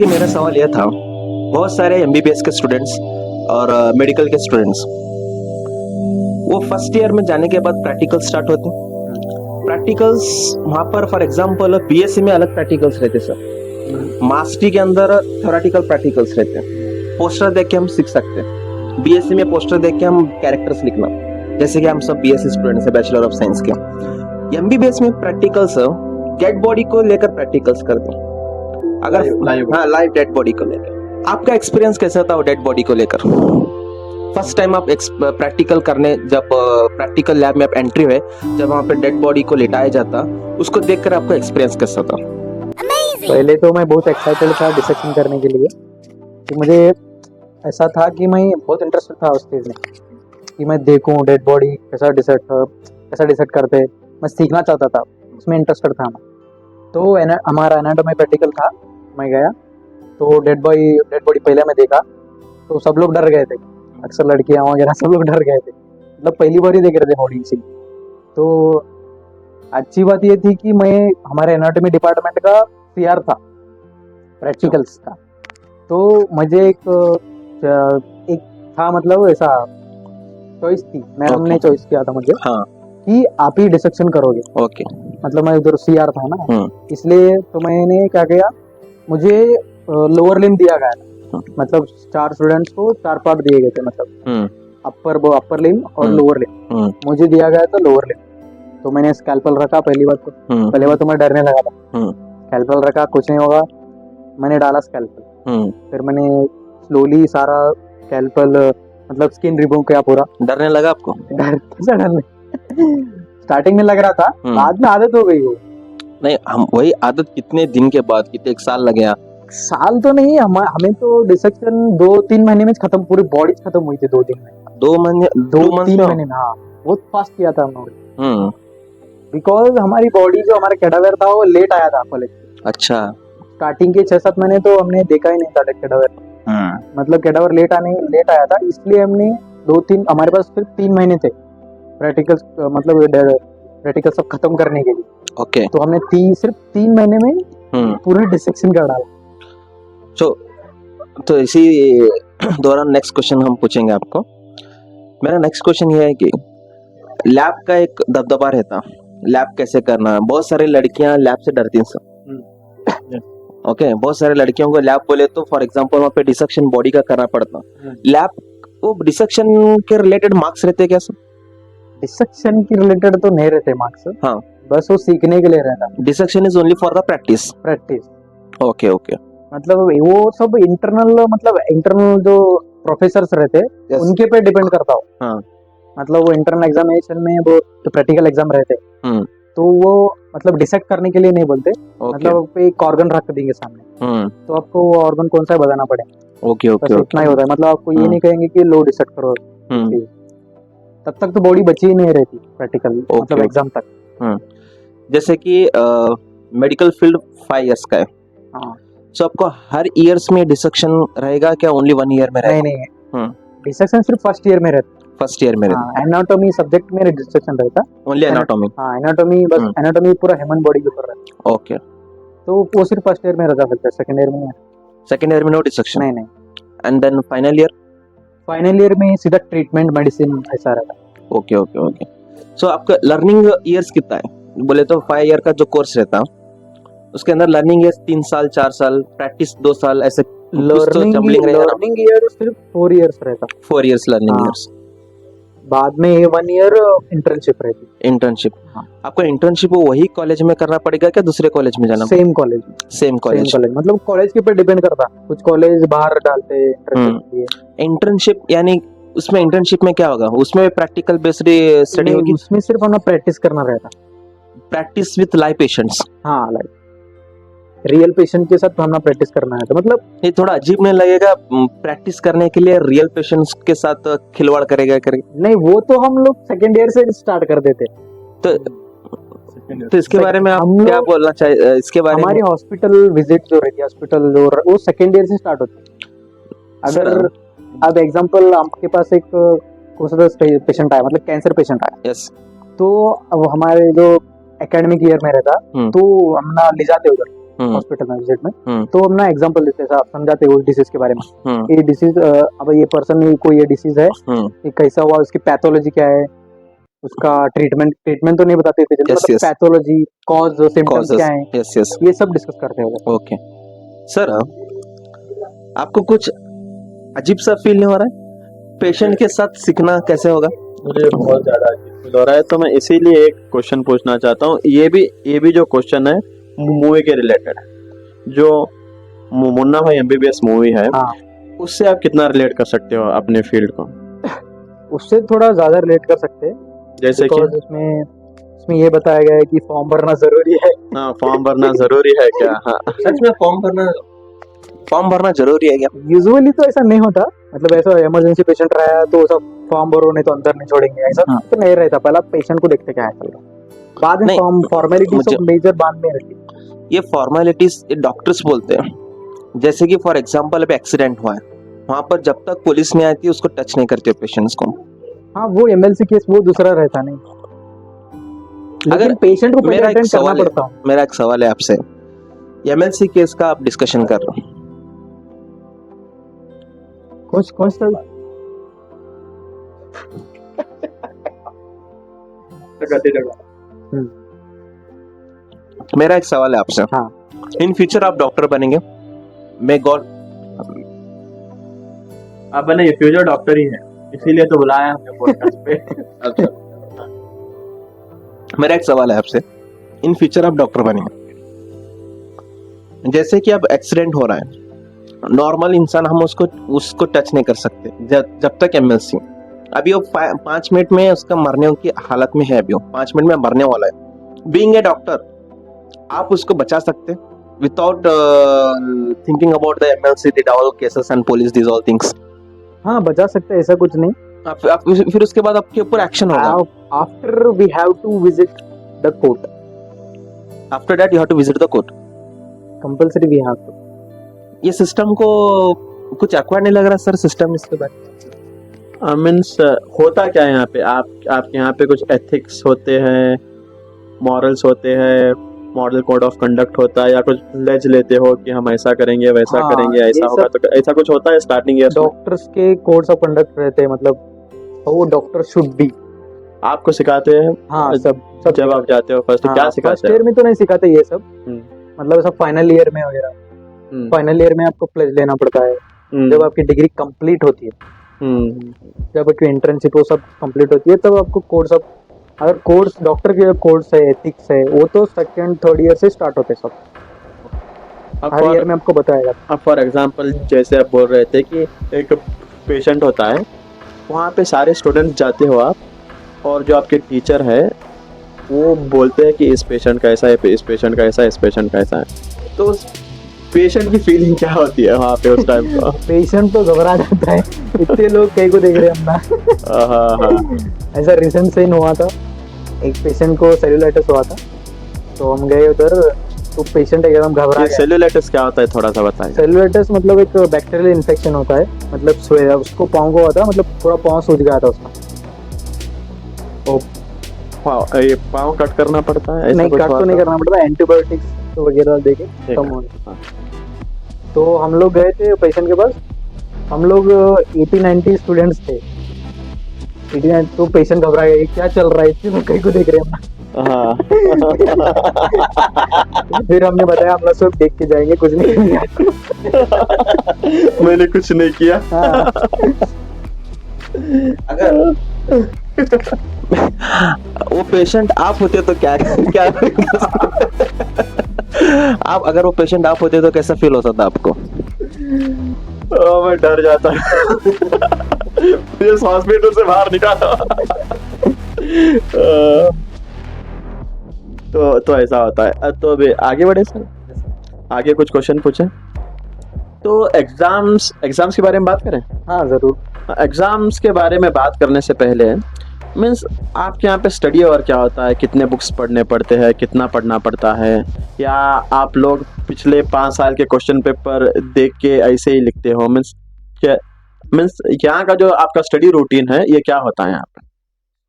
कि मेरा सवाल यह था, बहुत सारे एमबीबीएस के स्टूडेंट्स और मेडिकल के स्टूडेंट्स वो फर्स्ट ईयर में जाने के बाद प्रैक्टिकल स्टार्ट होते हैं। प्रैक्टिकल्स वहाँ पर फॉर एग्जांपल बीएससी में अलग प्रैक्टिकल्स रहते सर, मास्टरी के अंदर थ्योरेटिकल प्रैक्टिकल्स रहते हैं। पोस्टर देख के हम सीख सकते हैं, बीएससी में पोस्टर देख के हम कैरेक्टर्स लिखना, जैसे कि हम सब बीएससी स्टूडेंट्स हैं, बैचलर ऑफ साइंस के। एमबीबीएस में प्रैक्टिकल्स डेड बॉडी को लेकर प्रैक्टिकल्स करते हैं। अगर लाइव डेड बॉडी को लेकर आपका एक्सपीरियंस कैसा था डेड बॉडी को लेकर? फर्स्ट टाइम आप प्रैक्टिकल करने जब प्रैक्टिकल लैब में आप एंट्री हुए, जब वहाँ पे डेड बॉडी को लेटाया जाता, उसको देखकर आपका एक्सपीरियंस कैसा था? पहले तो मैं बहुत एक्साइटेड था डिसेक्शन करने के लिए, कि मुझे ऐसा था कि मैं बहुत इंटरेस्टेड था उस चीज़ में कि मैं देखूं डेड बॉडी कैसा डिसेक्ट करते, मैं सीखना चाहता था, उसमें इंटरेस्टेड था मैं। तो हमारा एनाटॉमी प्रैक्टिकल था, मैं गया तो डेड बॉडी पहले मैं देखा तो सब लोग डर गए थे, अक्सर लड़कियां वगैरह सब लोग डर गए थे, मतलब पहली बार ही देख रहे थे बॉडी सी। तो अच्छी बात ये थी कि मैं हमारे एनाटॉमी डिपार्टमेंट का सीआर था प्रैक्टिकल्स का, तो मुझे एक था, मतलब ऐसा चॉइस थी, मैडम ने चॉइस किया था मुझे कि आप ही डिसेक्शन करोगे। मतलब मैं उधर सीआर था ना, इसलिए तो मैंने क्या किया, मुझे लोअर लिम्ब दिया गया था, मतलब 4 स्टूडेंट्स को 4 पार्ट दिए गए थे, मतलब अपर लिम्ब और लोअर लिम्ब। मुझे दिया गया था लोअर लिम्ब, तो मैंने स्कैल्पल रखा। पहली बार तो मैं डरने लगा था, स्कैल्पल रखा, कुछ नहीं होगा, मैंने डाला स्कैल्पल, फिर मैंने स्लोली सारा स्कैल्पल मतलब स्किन रिमूव किया पूरा। डरने लगा आपको? डरने स्टार्टिंग में लग रहा था, बाद में आदत हो गई वो। नहीं, हम वही आदत कितने दिन के बाद, कितने 1 साल लगे? साल तो नहीं, हमें तो डिसेक्शन 2-3 महीने में खत्म, पूरी बॉडी खत्म हुई थी 2 दिन में। 2-3 महीने में, हाँ, बहुत फास्ट किया था हम लोग, बिकॉज हमारी बॉडी जो हमारा कैडावर था वो लेट आया था कॉलेज। अच्छा, स्टार्टिंग के 6-7 महीने तो हमने देखा ही नहीं था कैडावर, मतलब कैडावर लेट आया था, इसलिए हमने 2-3, हमारे पास सिर्फ 3 महीने थे प्रैक्टिकल्स, मतलब प्रैक्टिकल सब खत्म करने के लिए। तो हमने सिर्फ 3 महीने में पूरी डिसेक्शन कर डाला। तो इसी दौरान नेक्स्ट क्वेश्चन हम पूछेंगे आपको। मेरा नेक्स्ट क्वेश्चन ये है कि लैब का एक दबदबा रहता, लैब कैसे करना। बहुत सारी लड़कियां लैब से डरती हैं सब, बहुत सारे लड़कियों को लैब बोले तो फॉर एग्जांपल वहाँ पे डिसेक्शन बॉडी का करना पड़ता। लैब वो डिसेक्शन के रिलेटेड मार्क्स रहते क्या सर? डिसेक्शन के रिलेटेड तो नहीं रहते मार्क्स, हाँ, बस वो सीखने के लिए रहता। Dissection is only for the practice. Okay, मतलब वो सब इंटरनल जो प्रोफेसर्स रहते उनके पे डिपेंड करता हो। हाँ, मतलब वो इंटरनल एग्जामिनेशन में वो तो प्रैक्टिकल एग्जाम रहते, तो वो मतलब डिसेक्ट करने के लिए नहीं बोलते, मतलब एक ऑर्गन रख देंगे सामने, तो आपको वो ऑर्गन कौन सा है बताना पड़ेगा। ओके, इतना ही होता है, मतलब आपको ये नहीं कहेंगे कि लो डिसेक्ट करो, तब तक तो बॉडी बची ही नहीं रहती प्रैक्टिकल, मतलब एग्जाम तक। जैसे कि मेडिकल फील्ड 5 इयर्स का है, सो आपको हर ईयर्स में डिसेक्शन रहेगा क्या, ओनली 1 ईयर में रहेगा? नहीं, डिसेक्शन सिर्फ फर्स्ट ईयर में रहता। फर्स्ट ईयर में रहता। एनाटॉमी सब्जेक्ट में डिसेक्शन रहता, ओनली एनाटॉमी। हाँ, एनाटॉमी बस, एनाटॉमी पूरा ह्यूमन बॉडी के ऊपर रहता। ओके, तो वो सिर्फ फर्स्ट ईयर में रहता, फिर सेकंड ईयर में नो डिसेक्शन? नहीं। एंड देन फाइनल ईयर में सीधा ट्रीटमेंट मेडिसिन ऐसा रहता। ओके। सो आपका लर्निंग ईयर्स कितना है? बोले तो 5 ईयर का जो कोर्स रहता, उसके अंदर लर्निंग ईयर्स 3 साल 4 साल, प्रैक्टिस 2 साल, ऐसे लर्निंग ईयर सिर्फ 4 ईयर्स रहता। 4 ईयर्स लर्निंग ईयर्स, बाद में 1 ईयर इंटर्नशिप रहती। इंटर्नशिप, आपको इंटर्नशिप वही कॉलेज में करना पड़ेगा क्या दूसरे कॉलेज में जाना? सेम कॉलेज, मतलब कॉलेज के ऊपर डिपेंड करता, कुछ कॉलेज बाहर डालते इंटर्नशिप। यानी उसमें इंटर्नशिप में क्या होगा? उसमें प्रैक्टिकल बेस्ड स्टडी होगी? उसमें सिर्फ हमें प्रैक्टिस करना रहता, प्रैक्टिस विद लाइव पेशेंट्स। हाँ, लाइव रियल पेशेंट के साथ हमें प्रैक्टिस करना है। तो मतलब ये थोड़ा अजीब नहीं लगेगा प्रैक्टिस करने के लिए रियल पेशेंट्स के साथ खिलवाड़ करेगा? नहीं, वो तो हम लोग सेकेंड ईयर से स्टार्ट कर देते। तो इसके बारे में आप क्या बोलना चाहिए? इसके बारे में हमारी हॉस्पिटल विजिट जो रहती है, हॉस्पिटल जो वो सेकेंड ईयर से स्टार्ट होती है। अगर अब एग्जांपल आपके पास एक पेशेंट आया, मतलब कैंसर पेशेंट आया, तो अब हमारे जो एकेडमिक ईयर में रहता, तो हम ना ले जाते उधर, हॉस्पिटल में विजिट में, हम्म। तो हम ना एग्जांपल देते हैं, आप समझाते हो उस डिसीज के बारे में, हम्म। ये डिसीज, अब ये पर्सन को ये डिसीज है, हम्म। ये कैसा हुआ, उसकी पैथोलॉजी क्या है, उसका ट्रीटमेंट तो नहीं बताते थे, Yes, मतलब yes. Pathology, cause, symptoms Causes. क्या हैं, Yes, yes. ये सब डिस्कस करते हैं। ओके सर, आपको कुछ अजीब सा फील नहीं हो रहा है? पेशेंट के साथ सीखना कैसे होगा? मुझे बहुत ज्यादा अजीब फील हो रहा है, तो मैं इसीलिए एक क्वेश्चन पूछना चाहता हूँ। ये भी जो क्वेश्चन है मूवी के रिलेटेड है, जो मुन्ना भाई एमबीबीएस मूवी है, हाँ, उससे आप कितना रिलेट कर सकते हो अपने फील्ड को? उससे थोड़ा ज्यादा रिलेट कर सकते हैं, जैसे कि बिकॉज इसमें ये बताया गया है कि फॉर्म भरना जरूरी है। हाँ, फॉर्म भरना जरूरी है क्या? हाँ, सच में फॉर्म भरना जरूरी है क्या? यूजुअली तो ऐसा नहीं होता, मतलब ऐसा इमरजेंसी पेशेंट रहा तो सब फॉर्म भरो, नहीं तो अंदर नहीं छोड़ेंगे, ऐसा हाँ। तो नहीं रहता। पहला पेशेंट को देखते क्या है चल रहा, बाद में नहीं, फॉर्मेलिटी मुझे- सब मेजर बाद में रहती है। ये फॉर्मेलिटीज डॉक्टर्स बोलते हैं। जैसे कि फॉर एग्जांपल अभी एक्सीडेंट हुआ है, वहां पर जब तक पुलिस नहीं आती उसको टच नहीं करते पेशेंट्स को। हाँ, वो एमएलसी केस वो दूसरा रहता नहीं, अगर लेकिन पेशेंट को पहले मेरा एक अटेंड करना सवाल है, पड़ता है। मेरा एक सवाल है आपसे, एमएलसी केस का आप डिस्कशन कर रहे हो, कौन सा? मेरा एक सवाल है आपसे। हाँ। इन फ्यूचर आप डॉक्टर बनेंगे, मैं गॉड आप बने फ्यूचर डॉक्टर ही है, इसीलिए तो बुलाया हमने पॉडकास्ट पे। अच्छा, मेरा एक सवाल है आपसे, इन फ्यूचर आप डॉक्टर बनेंगे, जैसे कि अब एक्सीडेंट हो रहा है, नॉर्मल इंसान हम उसको टच नहीं कर सकते जब तक एमएलसी, अभी वो 5 मिनट में उसका मरने की हालत में है, अभी वो 5 मिनट में मरने वाला है। बीइंग ए डॉक्टर आप उसको बचा सकते without thinking about the MLC, the all cases and police, this all things? हाँ, बचा सकते हैं, ऐसा कुछ नहीं। आप फिर उसके बाद आपके ऊपर एक्शन होगा। After we have to visit the court, after that you have to visit the court, compulsory we have to. ये सिस्टम को कुछ एक्वायर्ड नहीं लग रहा सर, सिस्टम इसके बारे? मीन्स होता क्या है यहाँ पे? आपके यहाँ पे कुछ एथिक्स होते हैं, मॉरल्स होते हैं, मॉडल कोड ऑफ कंडक्ट होता है, या कुछ लेज लेते हो कि हम ऐसा करेंगे वैसा हाँ, करेंगे, ये ऐसा होगा, तो ऐसा कुछ होता है स्टार्टिंग ईयर्स में? डॉक्टर्स के कोड्स ऑफ कंडक्ट रहते हैं, मतलब वो डॉक्टर शुड बी, आपको सिखाते हैं? हाँ, सब जब आप जाते हो फर्स्ट, क्या फर्स्ट सिखाते ईयर हैं? में तो नहीं सिखाते ये सब, हम्म। मतलब सब फाइनल ईयर में वगैरह। फाइनल ईयर में आपको प्लेज लेना पड़ता है, जब आपकी डिग्री कंप्लीट होती है, जब आपकी इंटर्नशिप वो सब कंप्लीट होती है, तब आपको कोर्स ऑफ, अगर कोर्स डॉक्टर के कोर्स है, एथिक्स है, वो तो सेकंड थर्ड ईयर से स्टार्ट होते हैं सब, हर ईयर में आपको बताएगा। अब फॉर एग्जांपल जैसे आप बोल रहे थे कि एक पेशेंट होता है, वहाँ पे सारे स्टूडेंट्स जाते हो आप, और जो आपके टीचर है वो बोलते हैं कि इस पेशेंट का ऐसा है, इस पेशेंट का ऐसा है, इस पेशेंट का ऐसा है, तो पेशेंट की फीलिंग क्या होती है वहाँ पे उस टाइम पर? पेशेंट तो घबरा जाता है, इतने लोग कई को देख रहे हैं अपना। हाँ। ऐसा रिसेंट सीन हुआ था, एक पेशेंट को सेल्यूलाइटिस हुआ था, तो हम गए उधर, तो पेशेंट एकदम घबरा गया। सेल्यूलाइटिस क्या होता है, थोड़ा सा बताइए। सेल्यूलाइटिस मतलब एक बैक्टीरियल इन्फेक्शन होता है, मतलब उसको पाँव को हुआ था, मतलब पूरा पाँव सूज गया था उसका। ये पाँव कट करना पड़ता है? नहीं, कट तो नहीं करना पड़ता, एंटीबायोटिक्स वगैरह देके कम हो गया। तो हम लोग गए थे पेशेंट के पास, हम लोग 80-90 स्टूडेंट्स थे, 89, तो पेशेंट घबरा गया, क्या चल रहा है, इतने लोग कहीं को देख रहे हैं हम। हाँ। फिर हमने बताया हम लोग सब देख के जाएंगे, कुछ नहीं किया। मैंने कुछ नहीं किया। हाँ। अगर वो पेशेंट आप होते तो क्या आप अगर वो पेशेंट आप होते तो कैसा फील होता था आपको? मैं डर जाता, मुझे हॉस्पिटल से बाहर निकाला। तो ऐसा होता है। तो अभी आगे बढ़े सर, आगे कुछ क्वेश्चन पूछे। तो एग्जाम्स के बारे में बात करें? हाँ, जरूर। एग्जाम्स के बारे में बात करने से पहले मीन्स आपके यहाँ पे स्टडी और क्या होता है, कितने बुक्स पढ़ने पड़ते हैं, कितना पढ़ना पड़ता है, या आप लोग पिछले 5 साल के क्वेश्चन पेपर देख के ऐसे ही लिखते हो? मीन्स यहाँ का जो आपका स्टडी रूटीन है ये क्या होता है यहाँ पे?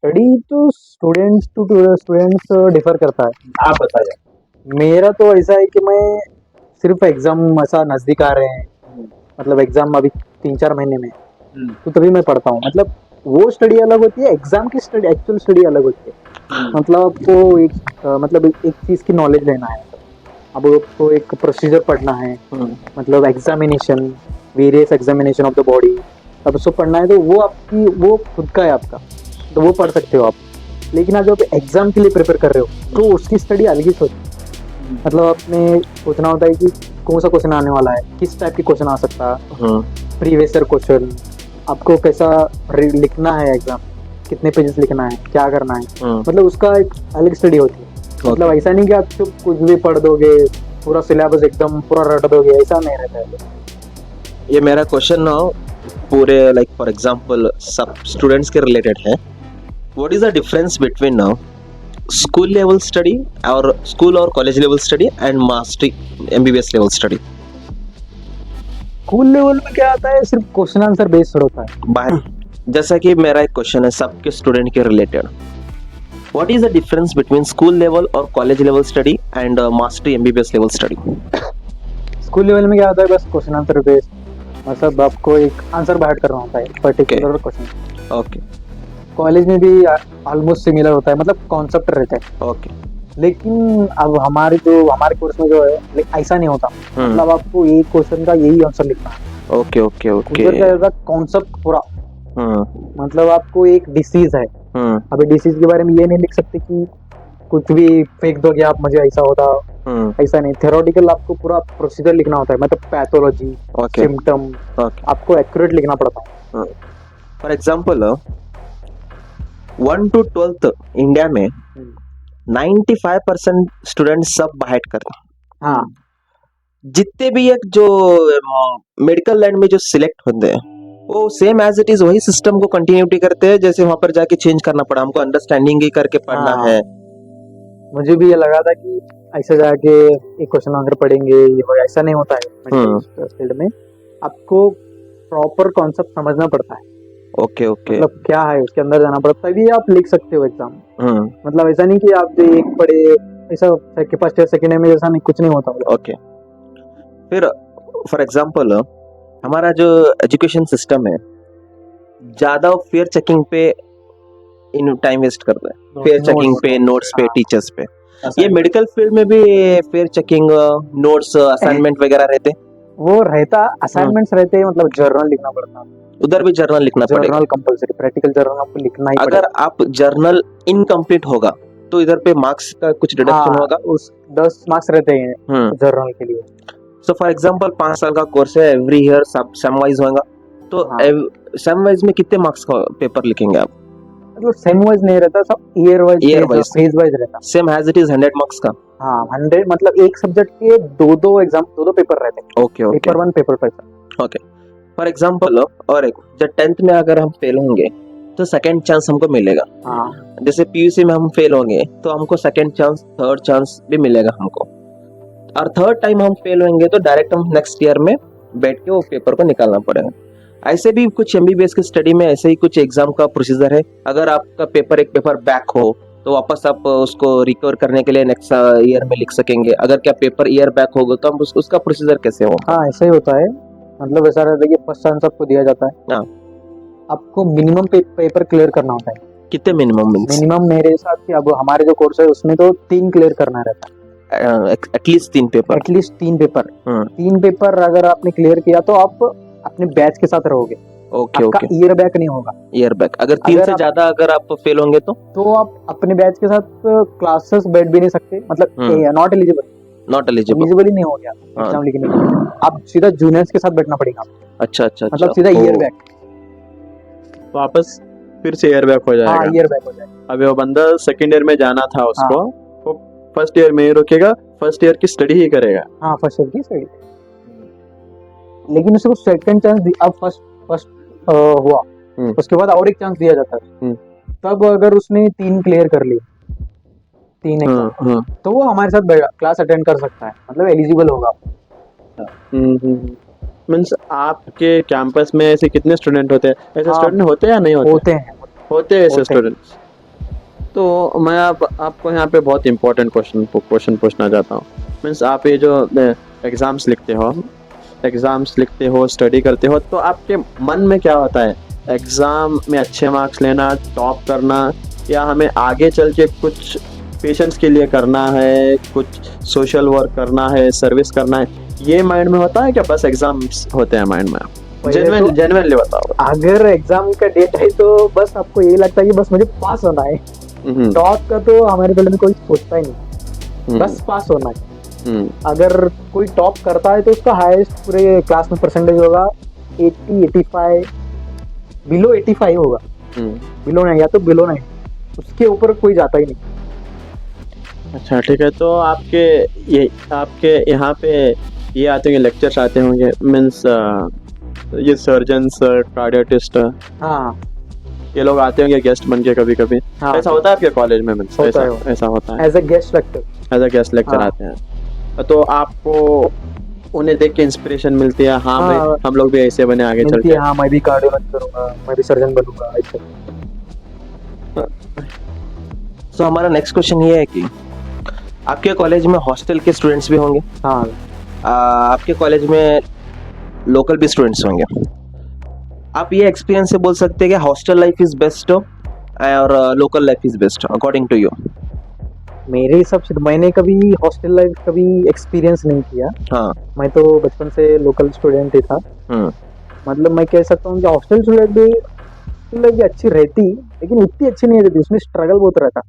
स्टडी तो स्टूडेंट्स टू स्टूडेंट्स डिफर करता है। आप बताइए। मेरा तो ऐसा है कि मैं सिर्फ एग्जाम ऐसा नजदीक आ रहे हैं, मतलब एग्जाम अभी 3-4 महीने में है, तो तभी मैं पढ़ता हूँ। मतलब वो स्टडी अलग होती है, एग्जाम की स्टडी, एक्चुअल स्टडी अलग होती है। मतलब आपको मतलब एक चीज की नॉलेज लेना है, अब आपको एक प्रोसीजर पढ़ना है, मतलब examination, various examination of the body, अब उसको पढ़ना है, तो वो आपकी, वो खुद का है आपका, तो वो पढ़ सकते हो आप। लेकिन आप जब एग्जाम के लिए प्रिपेयर कर रहे हो तो उसकी स्टडी अलग ही होती है। मतलब आपने सोचना होता है कि कौन सा क्वेश्चन आने वाला है, किस टाइप की क्वेश्चन आ सकता है, प्रीवियस ईयर क्वेश्चन, आपको कैसा लिखना है, एग्जाम कितने पेजेस लिखना है, क्या करना है, मतलब उसका एक अलग स्टडी होती है। मतलब ऐसा नहीं कि आप चुप कुछ भी पढ़ दोगे, पूरा सिलेबस एकदम पूरा रट दोगे, ऐसा नहीं रहता है। ये मेरा क्वेश्चन ना पूरे लाइक फॉर एग्जांपल सब स्टूडेंट्स के रिलेटेड है। What is the difference between now school level study और स्कूल और college level study and mastery MBBS level study? School level में क्या आता है, सिर्फ क्वेश्चन आंसर बेस्ड होता है। बाहर जैसा कि मेरा एक क्वेश्चन है सबके स्टूडेंट के related, what is the difference between school level और college level study and mastery MBBS level study? School level में क्या होता है, बस क्वेश्चन आंसर बेस्ड, मतलब आपको एक आंसर बाहर करना होता है पर्टिकुलर क्वेश्चन। ओके कॉलेज में भी ऑलमोस्ट सिमिलर होता है, मतलब कॉन्सेप्ट रहता है। ओके लेकिन अब हमारे कोर्स में जो है ऐसा नहीं होता, मतलब आपको एक क्वेश्चन का यही आंसर लिखना है। ओके ओके ओके उधर क्या होगा, कॉन्सेप्ट पूरा, मतलब आपको एक डिसीज है, अभी डिसीज के बारे में ये नहीं लिख सकते कि कुछ भी फेंक दोगे आप, मुझे ऐसा होता, ऐसा नहीं। थ्योरेटिकल आपको पूरा प्रोसीजर लिखना होता है, मतलब पैथोलॉजी, सिम्टम, आपको एक्यूरेट लिखना पड़ता है। For example 1 to 12th India में 95% स्टूडेंट सब बाहर करते हैं। हाँ, जितने भी एक जो मेडिकल लाइन में जो सिलेक्ट होते हैं वो सेम एज इट इज वही सिस्टम को कंटिन्यूटी करते हैं, जैसे वहां पर जाके चेंज करना पड़ा, हमको अंडरस्टैंडिंग ही करके पढ़ना हाँ। है। मुझे भी ये लगा था कि ऐसे जाके एक क्वेश्चन आंसर पढ़ेंगे, ये हो, ऐसा नहीं होता है। मेडिकल फील्ड में आपको प्रॉपर कॉन्सेप्ट समझना पड़ता है। ओके ओके, मतलब क्या है उसके अंदर जाना पड़ता है, तभी आप लिख सकते हो एग्जाम। मतलब ऐसा नहीं कि आप जो एक पढ़े, ऐसा फर्स्ट ईयर सेकेंड ईयर में जैसा नहीं, कुछ नहीं होता। ओके, फिर फॉर एग्जांपल हमारा जो एजुकेशन सिस्टम है ज्यादा फेयर चेकिंग पे इन टाइम वेस्ट करता है, फेयर चेकिंग पे, नोट्स पे, टीचर्स पे। ये मेडिकल फील्ड में भी फेयर चेकिंग, नोट्स, असाइनमेंट वगैरह रहते? वो रहता, असाइनमेंट्स रहते हैं, मतलब जर्नल लिखना पड़ता, उधर भी जर्नल लिखना पड़ेगा। जर्नल कंपलसरी, प्रैक्टिकल जर्नल आपको लिखना ही अगर पड़ेगा। आप जर्नल इनकम्प्लीट होगा तो इधर पे मार्क्स का कुछ डिडक्शन होगा? उस 10 मार्क्स रहते हैं जर्नल के लिए। सो फॉर एग्जांपल 5 साल का कोर्स है, एवरी ईयर सब सेम वाइज होगा, तो सेम वाइज में कितने मार्क्स का पेपर लिखेंगे आप? मतलब सेम वाइज नहीं रहता, सब ईयर वाइज, फेज वाइज रहता, same as it is 100 marks का। हाँ 100, मतलब एक सब्जेक्ट के दो एग्जाम, दो पेपर रहते हैं। Okay okay, paper 1 paper 5। Okay, for example और एक, जब 10th में अगर हम फेल होंगे तो सेकंड चांस हमको मिलेगा। जैसे पीयूसी में हम फेल होंगे तो हमको सेकंड चांस, थर्ड चांस भी मिलेगा हमको, और थर्ड टाइम हम फेल होंगे तो डायरेक्ट हम नेक्स्ट ईयर में बैठ के वो पेपर को निकालना पड़ेगा। ऐसे भी कुछ एमबीबीएस की स्टडी में ऐसे ही कुछ एग्जाम का प्रोसीजर है। अगर आपका पेपर एक पेपर बैक हो तो वापस आप उसको रिकवर करने के लिए नेक्स्ट ईयर में लिख सकेंगे। अगर क्या पेपर ईयर बैक होगा तो हम उसका प्रोसीजर कैसे होगा? हाँ ऐसा ही होता है, मतलब ऐसा रहता है कि फर्स्ट चांस आपको दिया जाता है। हाँ, आपको मिनिमम पेपर क्लियर करना होता है। कितने मिनिमम? मिनिमम मेरे हिसाब से, अब हमारे जो कोर्स है उसमें तो 3 क्लियर करना रहता है, at least 3 paper. At least 3 paper. 3 paper अगर आपने क्लियर किया तो आप अपने बैच के साथ रहोगे। ओके आपका ओके, ईयर बैक नहीं होगा। ईयर बैक अगर 3 से ज्यादा अगर आप फेल होंगे तो आप अपने बैच के साथ क्लासेस बैठ भी नहीं सकते, मतलब नॉट एलिजिबल ही नहीं हो गया एग्जाम लिखने के लिए। आप सीधा जूनियर्स के साथ बैठना पड़ेगा। अच्छा अच्छा, मतलब सीधा ईयर बैक, वापस फिर से ईयर बैक हो जाएगा। हाँ ईयर बैक हो जाएगा। अभी वो बंदा सेकंड ईयर में जाना था उसको, वो फर्स्ट ईयर में ही रुकेगा, फर्स्ट ईयर की स्टडी ही करेगा। हाँ फर्स्ट ईयर की स्टडी, लेकिन उसको सेकंड चांस, अब फर्स्ट हुआ, उसके बाद और एक चांस दिया जाता है। तब अगर उसने 3 क्लियर कर लिए, 3 एग्जाम, तो वो हमारे साथ क्लास अटेंड कर सकता है, मतलब एलिजिबल होगा। मींस आपके कैंपस में ऐसे कितने स्टूडेंट होते हैं? ऐसे स्टूडेंट होते हैं या नहीं होते? होते हैं ऐसे स्टूडेंट्स। तो मैं आपको यहाँ पे बहुत इंपॉर्टेंट क्वेश्चन पूछना चाहता हूँ। मीन्स आप ये जो एग्ज़ाम्स लिखते हो स्टडी करते हो, तो आपके मन में क्या होता है? एग्ज़ाम में अच्छे मार्क्स लेना, टॉप करना, या हमें आगे चल के कुछ पेशेंट्स के लिए करना है, कुछ सोशल वर्क करना है, सर्विस करना है, ये माइंड में होता है क्या? बस एग्ज़ाम्स होते हैं माइंड में? पहले तो- जेन्युइनली बताओ। अगर एग्जाम का डेट है तो बस आपको यही लगता है कि बस मुझे पास होना है। हम्म, टॉप का तो हमारे दिल में कोई सोचता ही नहीं, हम्म, बस पास होना है। हम्म, अगर कोई टॉप करता है तो उसका हाईएस्ट पूरे क्लास में परसेंटेज होगा 80 85, बिलो 85 होगा, हम्म। बिलो नहीं, या तो बिलो नहीं, उसके ऊपर कोई जाता ही नहीं। अच्छा ठीक है, तो आपके यहाँ पे ये आते होंगे, लेक्चर्स आते होंगे, मीन्स ये सर्जन्स, कार्डियोटिस्ट, हाँ ये लोग आते होंगे गेस्ट बन के कभी कभी। हाँ, ऐसा होता है आपके कॉलेज में? मीन्स होता ऐसा है। ऐसा होता है, as a guest lecture. As a guest lecture हाँ। आते हैं, तो आपको उन्हें देख के इंस्पिरेशन मिलती है, हाँ हाँ, भाई हम लोग भी ऐसे बने आगे चल मिलती के? है, हाँ मैं भी कार्डियोलॉजी करूंगा, मैं भी सर्जन बनूंगा, ऐसे। सो हमारा नेक्स्ट क्वेश्चन ये है कि आपके कॉलेज में हॉस्टल के स्टूडेंट्स भी होंगे, हाँ आपके कॉलेज में लोकल भी स्टूडेंट्स होंगे। आप ये एक्सपीरियंस से बोल सकते हैं कि हॉस्टल लाइफ इज बेस्ट और local life is best according to you? मेरे हिसाब से तो मैंने कभी हॉस्टल लाइफ कभी एक्सपीरियंस नहीं किया। हाँ। मैं तो बचपन से लोकल स्टूडेंट ही था। हम्म, मतलब मैं कह सकता हूँ कि हॉस्टल स्टूडेंट भी अच्छी रहती, लेकिन उतनी अच्छी नहीं रहती, उसमें स्ट्रगल बहुत रहता।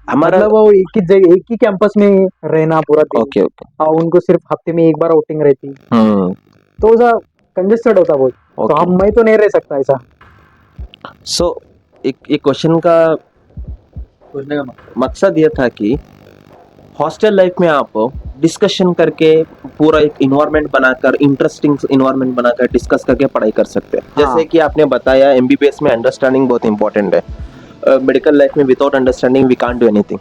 हमारा मतलब वो एक ही जगह, एक ही कैंपस में रहना पूरा दिन, ओके ओके। और उनको सिर्फ हफ्ते में एक बार आउटिंग रहती, हम्म, तो ऐसा कंजेस्टेड होता बहुत। तो ओके। हम मैं तो नहीं रह सकता ऐसा। सो एक क्वेश्चन का मकसद ये था कि हॉस्टल लाइफ में आप डिस्कशन करके पूरा एक इन्वायरमेंट बनाकर, इंटरेस्टिंग इन्वायरमेंट बनाकर डिस्कस करके पढ़ाई कर सकते हैं। हाँ। जैसे कि आपने बताया एमबीबीएस में अंडरस्टैंडिंग बहुत इंपॉर्टेंट है। मेडिकल लाइफ में without understanding we can't do anything.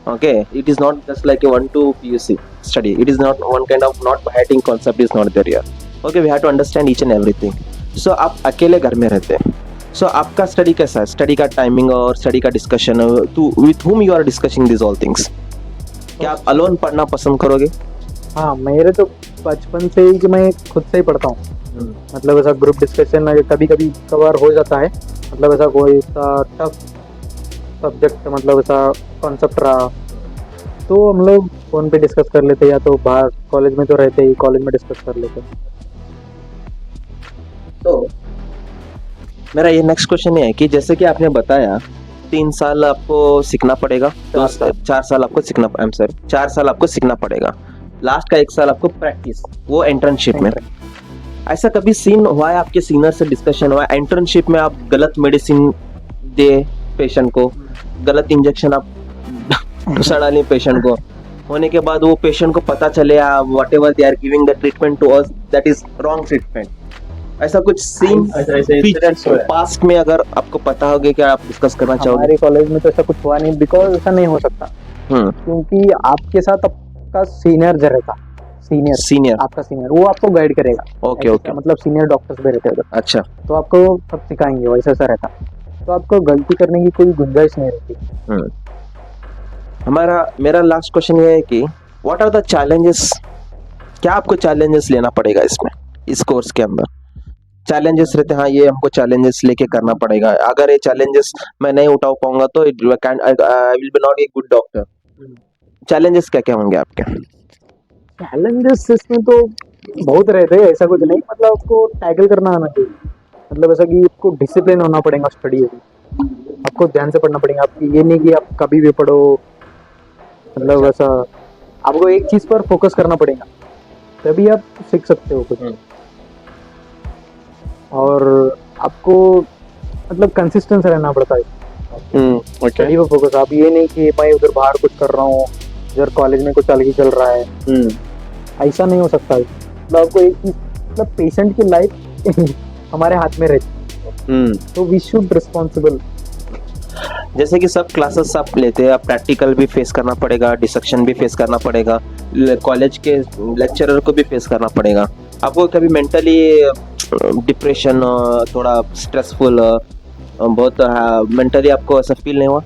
Okay, it is not just like a 1-2 PUC study. It is not one kind of not hitting concept is not there here. Okay, we have to understand each and everything. So आप अकेले घर में रहते हैं, so आपका study कैसा है? Study का टाइमिंग और स्टडी का discussion, to with whom you are discussing these all things? क्या आप अलोन पढ़ना पसंद करोगे? हाँ, मेरे तो बचपन से ही कि मैं खुद से ही पढ़ता हूँ। मतलब ऐसा ग्रुप डिस्कशन कभी कभी कवर हो जाता है। मतलब ऐसा कोई सा टफ सब्जेक्ट, मतलब ऐसा कॉन्सेप्ट रहा, तो हम लोग फोन पे डिस्कस कर लेते, या तो बाहर कॉलेज में तो रहते ही, कॉलेज में डिस्कस कर लेते। तो मेरा ये नेक्स्ट क्वेश्चन ये है कि जैसे कि आपने बताया 3 साल आपको सीखना पड़ेगा, 4 साल आपको सीखना, आई एम सॉरी, 4 साल आपको सीखना पड़ेगा, लास्ट का 1 साल आपको प्रैक्टिस, वो इंटर्नशिप में। ऐसा कभी सीन हुआ है आपके सीनियर से डिस्कशन हुआ है इंटर्नशिप में आप गलत मेडिसिन दे पेशेंट को, गलत इंजेक्शन आप सड़ा लें पेशेंट को, होने के बाद वो पेशेंट को पता चले whatever they are giving the treatment to us that is wrong treatment, ऐसा कुछ सीन पास्ट में अगर आपको पता होगा क्या आप डिस्कस करना चाहोगे? हमारे कॉलेज में तो ऐसा कुछ हुआ नहीं, बिकॉज ऐसा नहीं हो सकता, क्योंकि आपके साथ आपका सीनियर जो रहता, सीनियर आपका सीनियर, वो आपको गाइड करेगा। ओके ओके, मतलब सीनियर डॉक्टर्स भी रहते हैं उधर, अच्छा। तो आपको सब सिखाएंगे, वैसा ऐसा रहता, तो आपको गलती करने की कोई गुंजाइश नहीं रहती। मेरा लास्ट क्वेश्चन ये है कि व्हाट आर द चैलेंजेस, क्या आपको चैलेंजेस लेना पड़ेगा इसमें, इस कोर्स के अंदर चैलेंजेस रहते हैं, हाँ ये हमको चैलेंजेस लेके करना पड़ेगा, अगर ये चैलेंजेस मैं नहीं उठा पाऊंगा तो I will be not a good doctor. Challenges क्या क्या होंगे आपके? चैलेंजेस इसमें तो बहुत रहते हैं, ऐसा कुछ नहीं, मतलब आपको टैकल करना आना चाहिए। मतलब ऐसा कि आपको डिसिप्लिन होना पड़ेगा स्टडी में, आपको ध्यान से पढ़ना पड़ेगा। आपकी ये नहीं कि आप कभी भी पढ़ो, मतलब ऐसा आपको एक चीज पर फोकस करना पड़ेगा, तभी आप सीख सकते हो कुछ। और आपको मतलब कंसिस्टेंस रहना पड़ता है स्टडी पर फोकस। आप ये नहीं कि मैं उधर बाहर कुछ कर रहा हूँ, इधर कॉलेज में कुछ अलग ही चल रहा है, ऐसा नहीं हो सकता है। मतलब आपको एक चीज, मतलब पेशेंट की लाइफ हमारे हाथ में रहती, तो वी शुड रिस्पॉन्सिबल। जैसे कि सब क्लासेस आप लेते हैं, आप प्रैक्टिकल भी फेस करना पड़ेगा, डिसेक्शन भी फेस करना पड़ेगा, कॉलेज के लेक्चरर को भी फेस करना पड़ेगा। आपको कभी मेंटली डिप्रेशन, थोड़ा स्ट्रेसफुल, बहुत मेंटली आपको ऐसा फील नहीं हुआ?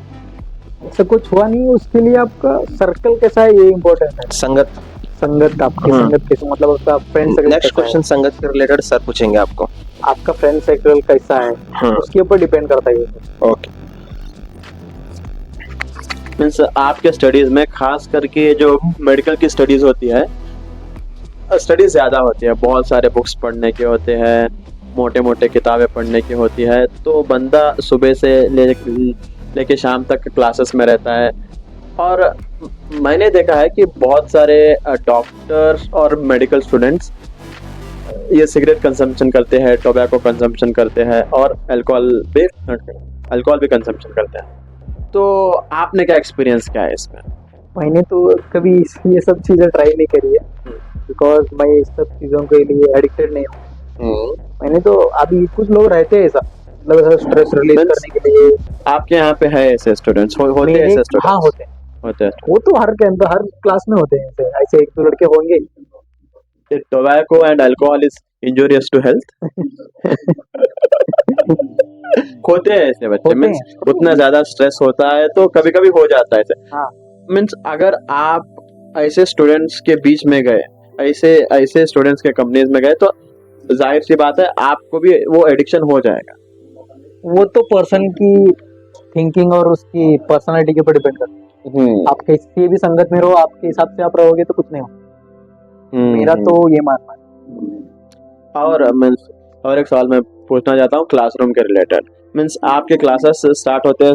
ऐसा कुछ हुआ नहीं, उसके लिए आपका सर्कल कैसा है ये इम्पोर्टेंट है। संगत संगत आपकी हाँ। संगत कैसे, मतलब आपका फ्रेंड सर्कल नेक्स्ट कैसा है? क्वेश्चन संगत के रिलेटेड सर पूछेंगे आपको। आपका फ्रेंड सर्कल कैसा है हाँ। उसके ऊपर डिपेंड करता है ये। ओके। मीन्स आपके स्टडीज में खास करके जो मेडिकल की स्टडीज होती है, स्टडीज ज़्यादा होती है, बहुत सारे बुक्स पढ़ने के होते हैं, मोटे मोटे किताबें पढ़ने की होती है, तो बंदा सुबह से लेके शाम तक क्लासेस में रहता है। और मैंने देखा है कि बहुत सारे डॉक्टर्स और मेडिकल स्टूडेंट्स ये सिगरेट कंजम्पशन करते हैं, टोबैको कंजम्पशन करते हैं और अल्कोहल भी कंजम्पशन करते हैं। तो आपने क्या एक्सपीरियंस क्या है इसमें? मैंने तो कभी ये सब चीजें ट्राई नहीं करी है, बिकॉज मैं इस सब चीजों के लिए एडिक्टेड नहीं हूँ। मैंने तो अभी कुछ लोग रहते हैं ऐसा, मतलब ऐसा स्ट्रेस रिलीज Means- करने के लिए। आपके यहाँ पे है ऐसे स्टूडेंट्स होते हैं? मेरे- ऐसे स्टूडेंट्स हाँ होते हैं, होते हैं। वो तो हर के अंदर हर क्लास में होते हैं ऐसे, ऐसे एक दो लड़के होंगे। Tobacco and alcohol is injurious to health. होते हैं ऐसे बच्चे, होते मीन्स हैं। उतना ज्यादा स्ट्रेस होता है तो कभी कभी हो जाता है ऐसे। हाँ। मीन्स अगर आप ऐसे स्टूडेंट्स के बीच में गए, ऐसे स्टूडेंट्स के कंपनीज में गए, तो जाहिर सी बात है आपको भी वो एडिक्शन हो जाएगा। वो तो पर्सन की थिंकिंग और उसकी पर्सनालिटी के ऊपर डिपेंड करता है। आप किसी भी संगत में रहो, आपके हिसाब से आप रहोगे तो कुछ नहीं हो। मेरा तो ये मानना है। और मीन्स और एक सवाल मैं पूछना चाहता हूँ क्लासरूम के रिलेटेड। मीन्स आपके क्लासेस स्टार्ट होते हैं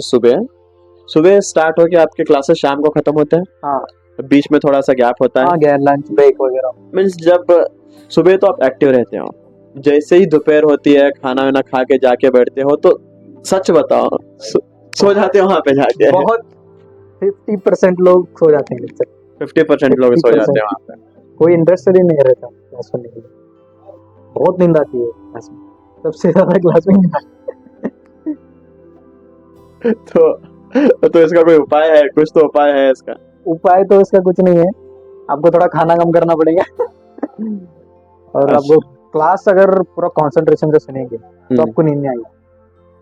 सुबह स्टार्ट होके आपके क्लासेस शाम को खत्म होते हैं। हाँ। बीच में थोड़ा सा गैप होता है। हाँ, गया लंच ब्रेक वगैरह। मीन्स जब सुबह तो आप एक्टिव रहते हो, जैसे ही दोपहर होती है खाना वाना खा के जाके बैठते हो तो सच बताओ सो जाते हो वहाँ पे जाके? बहुत 50% लोग सो जाते हैं लेक्चर। 50% लोग सो जाते हैं वहाँ पे। कोई इंटरेस्टेड ही नहीं रहता क्लास सुनने के लिए। बहुत नींद आती है क्लास में, सबसे ज्यादा क्लास में नींद आती है। तो इसका कोई उपाय है? कुछ तो उपाय है इसका? उपाय तो इसका कुछ नहीं है, आपको थोड़ा खाना कम करना पड़ेगा। और आपको क्लास अगर पूरा कंसंट्रेशन से सुनेंगे तो आपको नींद नहीं आएगी।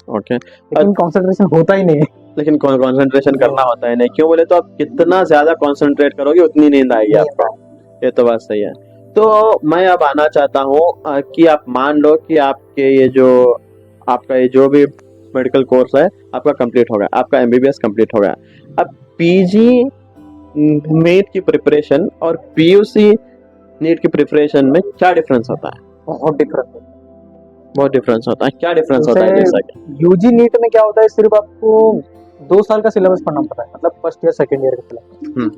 ओके। लेकिन कंसंट्रेशन होता ही नहीं है। लेकिन कंसंट्रेशन करना होता है नहीं, क्यों बोले तो आप कितना ज्यादा कंसंट्रेट करोगे उतनी नींद आएगी आपको। ये तो बात सही है। तो मैं अब आना चाहता हूँ कि आप मान लो कि आपके आपका ये जो भी मेडिकल कोर्स है आपका कंप्लीट हो गया, आपका एमबीबीएस कंप्लीट हो गया। अब पीजी नीट की प्रिपरेशन और पीयूसी नीट की प्रिपरेशन में क्या डिफरेंस होता है? बहुत डिफरेंस होता है। क्या डिफरेंस होता है? जैसा कि यूजी नीट में क्या होता है, सिर्फ आपको 2 साल का सिलेबस पढ़ना पड़ता है, मतलब फर्स्ट ईयर सेकंड ईयर का सिलेबस।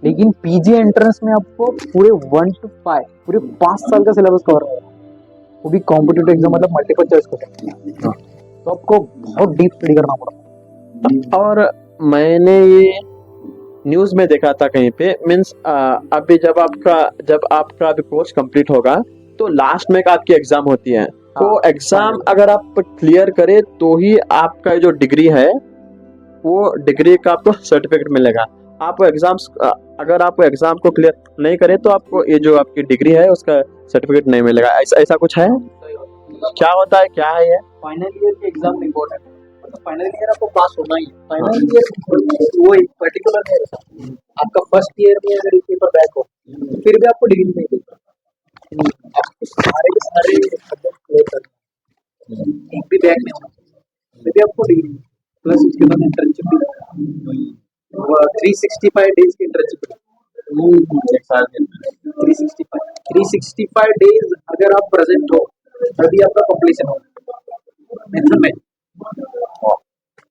लेकिन पीजी एंट्रेंस में आपको पूरे 1 to 5 पूरे 5 साल का सिलेबस कवर होगा, वो भी कॉम्पिटिटिव एग्जाम, मतलब मल्टीपल चॉइस क्वेश्चन। तो आपको बहुत डीप स्टडी करना पड़ता है। और मैंने ये न्यूज में देखा था कहीं पे, मीन्स अभी जब आपका अभी कोर्स कंप्लीट होगा तो लास्ट में आपकी एग्जाम होती है। तो एग्जाम अगर आप क्लियर करें तो ही आपका जो डिग्री है वो डिग्री का आपको सर्टिफिकेट मिलेगा। आप अगर आप एग्जाम को क्लियर नहीं करें तो आपको ये जो आपकी डिग्री है उसका सर्टिफिकेट नहीं मिलेगा। ऐसा कुछ है? क्या होता है, क्या है ये? फाइनल ईयर के एग्जाम इम्पोर्टेंट है, मतलब फाइनल ईयर आपको पास होना ही है। फाइनल ईयर वो एक पर्टिकुलर है, आपका फर्स्ट ईयर में अगर एक पेपर बैक हो तो फिर भी आपको डिग्री नहीं देगा। आपको सारे के सारे सब्जेक्ट क्लियर करना, एक भी बैक नहीं होना, फिर भी आपको डिग्री प्लस उसके बाद इंटर्नशिप भी 365 डेज की इंटर्नशिप। 365 डेज अगर आप प्रेजेंट हो तभी आपका कंप्लीशन होगा।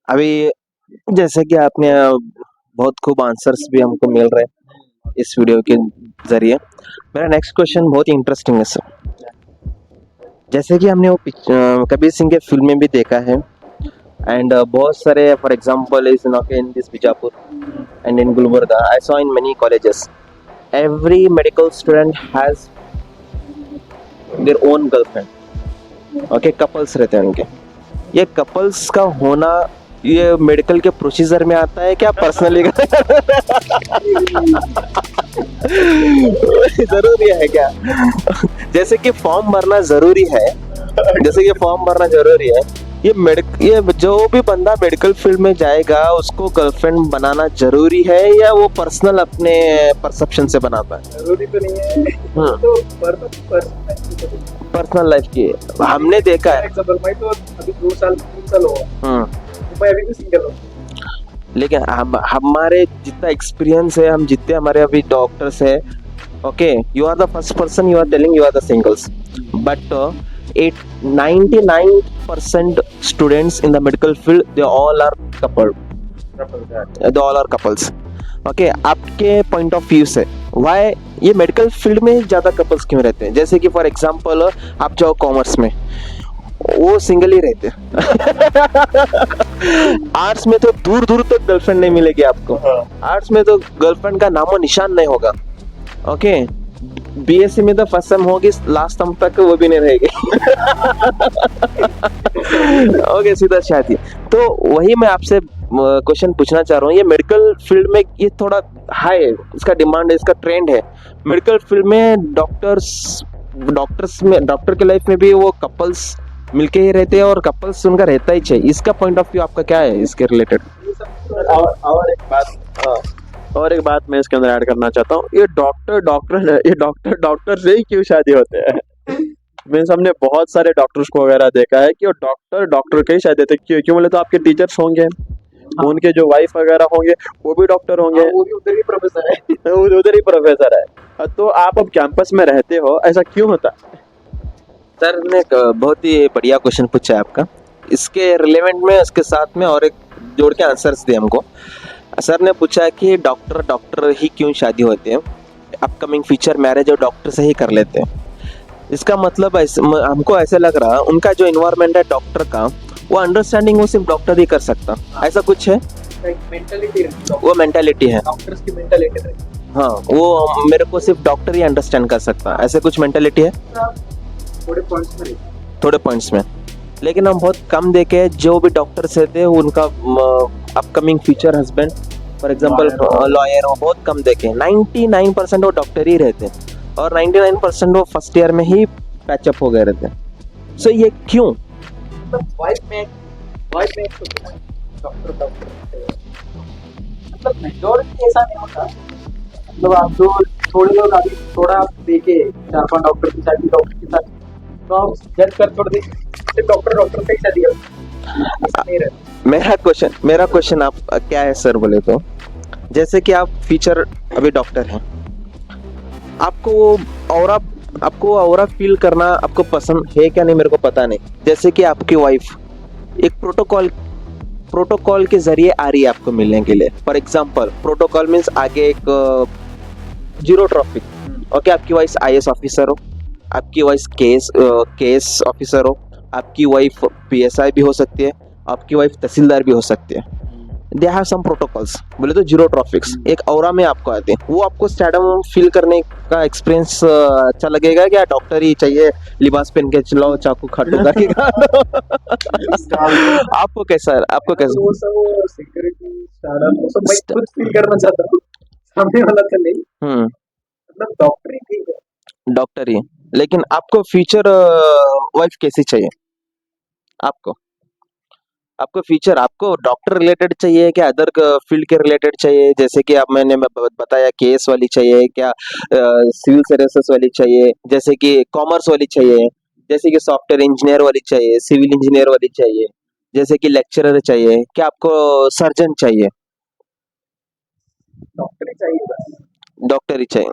अभी जैसे कि आपने बहुत खूब आंसर्स भी हमको मिल रहे हैं इस वीडियो के जरिए। मेरा नेक्स्ट क्वेश्चन बहुत इंटरेस्टिंग है सर। जैसे कि हमने वो कबीर सिंह के फिल्म में भी देखा है, एंड बहुत सारे, for example is in this Bijapur and in Gulbarga, I saw in many colleges every medical student has their own girlfriend. Okay, couples रहते हैं उनके। ये कपल्स का होना ये मेडिकल के प्रोसीजर में आता है क्या, पर्सनली जरूरी है क्या? जैसे कि फॉर्म भरना जरूरी है, ये जो भी बंदा मेडिकल फील्ड में जाएगा उसको गर्लफ्रेंड बनाना जरूरी है या वो पर्सनल अपने परसेप्शन से बनाता है? जरूरी तो नहीं है, हाँ। तो पर्सनल पर्सनल लाइफ की हमने देखा है। एग्जांपल मैं तो अभी 2 साल 3 साल हुआ, हाँ। तो मैं अभी भी सिंगल हूँ। लेकिन हमारे जितना एक्सपीरियंस है, हम जितने हमारे अभी डॉक्टर्स है, okay, you are the first person you are telling you are the singles, but 99% students in the medical field they all are coupled, they all are couples, okay. आपके पॉइंट ऑफ व्यू से Y ये medical field में ज्यादा couples क्यों रहते हैं? जैसे कि फॉर एग्जांपल आप जाओ कॉमर्स में, वो सिंगल ही रहते आर्ट्स में तो दूर दूर तक गर्लफ्रेंड नहीं मिलेगी आपको। आर्ट्स में तो गर्लफ्रेंड का नामो निशान नहीं होगा, ओके। बीएससी में तो फर्स्ट सेम होगी, लास्ट सेम तक वो भी नहीं रहेगी। ओके, सीधा शादी। तो वही मैं आपसे क्वेश्चन पूछना चाह रहा हूँ, ये मेडिकल फील्ड में ये थोड़ा हाई है, इसका डिमांड है, इसका ट्रेंड है। मेडिकल फील्ड में डॉक्टर के लाइफ में भी वो कपल्स मिलके ही रहते हैं और कपल्स उनका रहता ही चाहिए। इसका पॉइंट ऑफ व्यू आपका क्या है इसके रिलेटेड? और एक बात मैं इसके अंदर ऐड करना चाहता हूँ, ये डॉक्टर से ही क्यों शादी होते हैं? मीन्स हमने बहुत सारे डॉक्टर्स को वगैरह देखा है कि वो डॉक्टर के ही शादी होते हैं। क्यों बोले तो आपके टीचर्स होंगे, उनके जो वाइफ वगैरह होंगे वो भी डॉक्टर होंगे, वो भी उधर ही प्रोफेसर है। उधर ही प्रोफेसर है। तो आप अब कैंपस में रहते हो, ऐसा क्यों होता है? सर ने एक बहुत ही बढ़िया क्वेश्चन पूछा है आपका। इसके रिलेवेंट में इसके साथ में और एक जोड़ के आंसर्स दिए हमको। सर ने पूछा है कि डॉक्टर ही क्यों शादी होते हैं, अपकमिंग फ्यूचर मैरिज और डॉक्टर से ही कर लेते हैं। इसका मतलब हमको ऐसे लग रहा है उनका जो इन्वायरमेंट है डॉक्टर का, वो अंडरस्टैंडिंग वो सिर्फ डॉक्टर ही कर सकता, ऐसा कुछ है। मेंटालिटी वो मेंटालिटी है, डॉक्टर्स की मेंटालिटी है। हाँ, वो मेरे को सिर्फ डॉक्टर ही अंडरस्टैंड कर सकता, ऐसे कुछ मेंटालिटी है थोड़े पॉइंट्स में थोड़े पॉइंट्स में। लेकिन हम बहुत कम देखे जो भी डॉक्टर्स रहते हैं उनका upcoming future husband for example lawyer, वो बहुत कम देखे। 99% वो डॉक्टर ही रहते हैं और 99% वो फर्स्ट ईयर में ही पैचअप हो गए रहते हैं। सो ये क्यों? वाइफ में डॉक्टर मतलब मेजॉरिटी ऐसा नहीं होता। मतलब आप जो थोड़े लोग अभी थोड़ा आप देखे 4-5 डॉक्टर की शादी डॉक्टर के साथ, तो आप जज कर छोड़ देंगे सिर्फ डॉक्टर से ही शादी करते, ऐसा नहीं रहता। मेरा क्वेश्चन आप क्या है सर बोले तो, जैसे कि आप फ्यूचर अभी डॉक्टर हैं, आपको ऑरा फील करना आपको पसंद है क्या नहीं मेरे को पता नहीं। जैसे कि आपकी वाइफ एक प्रोटोकॉल के जरिए आ रही है आपको मिलने के लिए। फॉर एग्जांपल प्रोटोकॉल मीन्स आगे एक जीरो ट्रैफिक, ओके। आपकी वाइफ आईएएस ऑफिसर हो, आपकी वाइफ केएस ऑफिसर हो, आपकी वाइफ पीएसआई भी हो सकती है, आपकी वाइफ तहसीलदार भी हो सकती है। दे हैव सम प्रोटोकॉल्स, बोले तो जीरो ट्रॉफिक्स एक ऑरा में आपको आते हैं। वो आपको स्टैडम फील करने का एक्सपीरियंस अच्छा लगेगा क्या? डॉक्टर ही चाहिए, लिबास पहन के चलाओ, चाकू खाटू करके आपको कैसा वो सब सिक्योरिटी स्टार्टअप वो सब मैं खुद फील करना चाहता हूँ, सामने वाला तो नहीं। मतलब डॉक्टर ही ठीक है, डॉक्टर ही। लेकिन आपको फ्यूचर वाइफ कैसी चाहिए? आपको फ्यूचर आपको डॉक्टर रिलेटेड चाहिए क्या अदर फील्ड के रिलेटेड चाहिए? जैसे कि आप मैंने बताया केस वाली चाहिए क्या, सिविल सर्विसेज वाली चाहिए, जैसे कि कॉमर्स वाली चाहिए, जैसे कि सॉफ्टवेयर इंजीनियर वाली चाहिए, सिविल इंजीनियर वाली चाहिए, जैसे कि लेक्चरर चाहिए क्या, आपको सर्जन चाहिए? डॉक्टर ही चाहिए बस। डॉक्टर ही चाहिए।